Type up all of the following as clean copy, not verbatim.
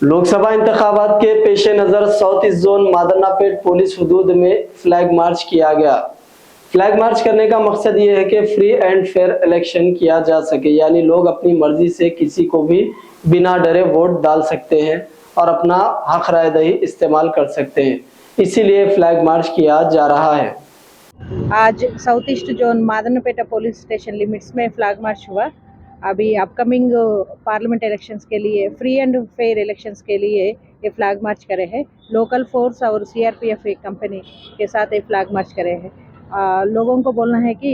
लोकसभा इंतखाबात के पेश नज़र south east zone Madannapet police हुदूद में फ्लैग मार्च किया गया। फ्लैग मार्च करने का मकसद ये है कि फ्री एंड फेयर इलेक्शन किया जा सके, यानी लोग अपनी मर्जी से किसी को भी बिना डरे वोट डाल सकते हैं और अपना हक राय दही इस्तेमाल कर सकते हैं। इसीलिए फ्लैग मार्च किया जा रहा है। आज south east zone Madannapet police station limits में फ्लैग मार्च हुआ। अभी अपकमिंग पार्लियामेंट इलेक्शंस के लिए, फ्री एंड फेयर इलेक्शंस के लिए ये फ्लैग मार्च करे हैं। लोकल फोर्स और सीआरपीएफ एक कंपनी के साथ ये फ्लैग मार्च करे हैं। लोगों को बोलना है कि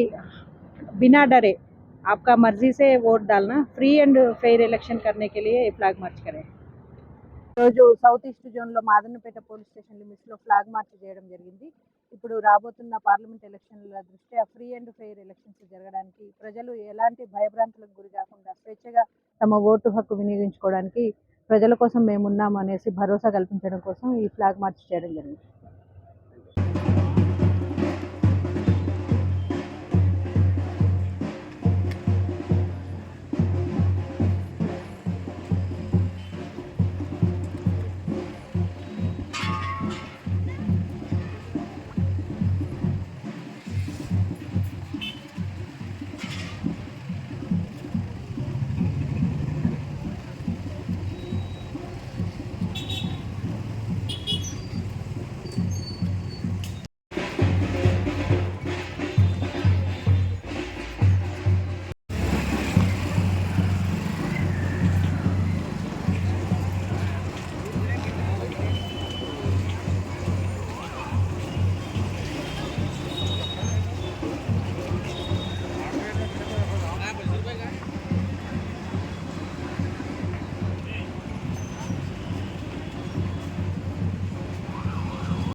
बिना डरे आपका मर्जी से वोट डालना, फ्री एंड फेयर इलेक्शन करने के लिए ये फ्लैग मार्च करें। ఈరోజు సౌత్ ఈస్ట్ జోన్లో మాదన్నపేట పోలీస్ స్టేషన్ లిమిట్స్లో ఫ్లాగ్ మార్చ్ చేయడం జరిగింది. ఇప్పుడు రాబోతున్న పార్లమెంట్ ఎలక్షన్ల దృష్ట్యా ఫ్రీ అండ్ ఫెయిర్ ఎలక్షన్స్ జరగడానికి ప్రజలు ఎలాంటి భయభ్రాంతులకు గురి కాకుండా స్వేచ్ఛగా తమ ఓటు హక్కు వినియోగించుకోవడానికి ప్రజల కోసం మేమున్నాము అనేసి భరోసా కల్పించడం కోసం ఈ ఫ్లాగ్ మార్చ్ చేయడం జరిగింది.